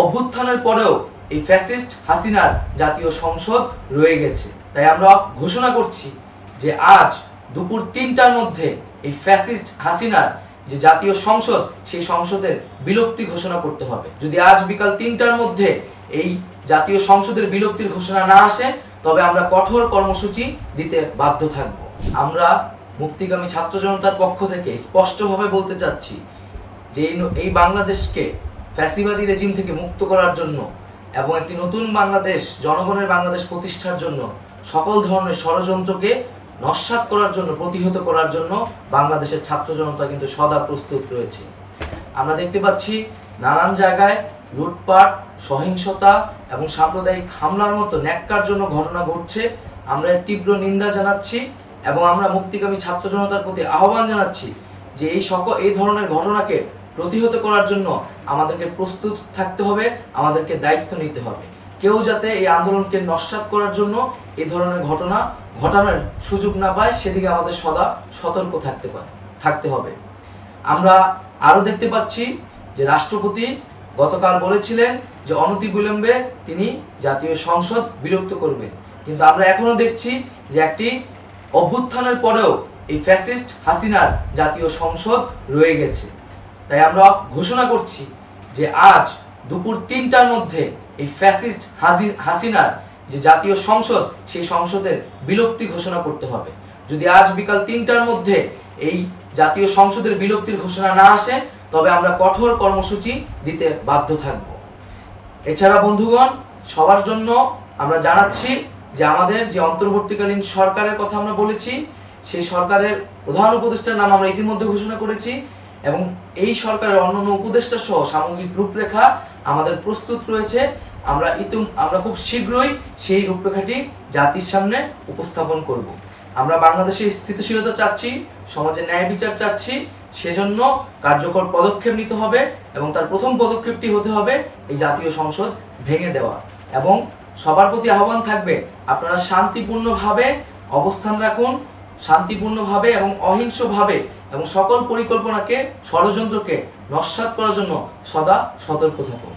অভ্যুত্থানের পরেও এই ফ্যাসিস্ট হাসিনার জাতীয় সংসদ রয়ে গেছে। তাই আমরা ঘোষণা করছি যে আজ দুপুর ৩টার মধ্যে এই ফ্যাসিস্ট হাসিনার যে জাতীয় সংসদ, সেই সংসদের বিলুপ্তি ঘোষণা করতে হবে। যদি আজ বিকাল ৩টার মধ্যে এই জাতীয় সংসদের বিলুপ্তির ঘোষণা না আসে, তবে আমরা কঠোর কর্মসূচি দিতে বাধ্য থাকব। আমরা মুক্তিকামী ছাত্র জনতার পক্ষ থেকে স্পষ্টভাবে বলতে চাচ্ছি যে এই বাংলাদেশকে ফ্যাসিবাদী রেজিম থেকে মুক্ত করার জন্য এবং একটি নতুন বাংলাদেশ, জনগণের বাংলাদেশ প্রতিষ্ঠার জন্য সকল ধরনের ষড়যন্ত্রকে নস্যাৎ করার জন্য, প্রতিহত করার জন্য বাংলাদেশের ছাত্র জনতা কিন্তু সদা প্রস্তুত রয়েছে। আমরা দেখতে পাচ্ছি নানান জায়গায় লুটপাট, সহিংসতা এবং সাম্প্রদায়িক হামলার মতো ন্যাক্কারজনক ঘটনা ঘটছে। আমরা এর তীব্র নিন্দা জানাচ্ছি এবং আমরা মুক্তিকামী ছাত্র জনতার প্রতি আহ্বান জানাচ্ছি যে এই ধরনের ঘটনাকে প্রতিহত করার জন্য আমাদেরকে প্রস্তুত থাকতে হবে, আমাদেরকে দায়িত্ব নিতে হবে। কেউ যাতে এই আন্দোলনকে নস্যাৎ করার জন্য এই ধরনের ঘটনা ঘটানোর সুযোগ না পায়, সেদিকে আমাদের সদা সতর্ক থাকতে হবে। আমরা আরো দেখতে পাচ্ছি যে রাষ্ট্রপতি গতকাল বলেছিলেন যে অনতিবিলম্বে তিনি জাতীয় সংসদ বিলুপ্ত করবেন, কিন্তু আমরা এখনো দেখছি যে একটি অভ্যুত্থানের পরেও এই ফ্যাসিস্ট হাসিনার জাতীয় সংসদ রয়ে গেছে। তাই আমরা ঘোষণা করছি যে আজ দুপুর ৩টার মধ্যে এই ফ্যাসিস্ট হাসিনার যে জাতীয় সংসদ, সেই সংসদের বিলুপ্তি ঘোষণা করতে হবে। যদি আজ বিকাল ৩টার মধ্যে এই জাতীয় সংসদের বিলুপ্তির ঘোষণা না আসে, তবে আমরা কঠোর কর্মসূচি দিতে বাধ্য থাকব। এছাড়া বন্ধুগণ, সবার জন্য আমরা জানাচ্ছি যে আমাদের যে অন্তর্বর্তীকালীন সরকারের কথা আমরা বলেছি, সেই সরকারের প্রধান উপদেষ্টার নাম আমরা ইতিমধ্যে ঘোষণা করেছি এবং এই সরকারের অন্যান্য উপদেষ্টা সহ সামগ্রিক রূপরেখা আমাদের প্রস্তুত রয়েছে। আমরা খুব শীঘ্রই সেই রূপরেখাটি জাতির সামনে উপস্থাপন করব। আমরা বাংলাদেশে স্থিতিশীলতা চাচ্ছি, সমাজে ন্যায় বিচার চাচ্ছি, সেজন্য কার্যকর পদক্ষেপ নিতে হবে এবং তার প্রথম পদক্ষেপটি হতে হবে এই জাতীয় সংসদ ভেঙে দেওয়া। এবং সবার প্রতি আহ্বান থাকবে, আপনারা শান্তিপূর্ণভাবে অবস্থান রাখুন, শান্তিপূর্ণভাবে এবং অহিংসভাবে, এবং সকল পরিকল্পনাকে, ষড়যন্ত্রকে নস্যাৎ করার জন্য সদা সতর্ক থাকুন।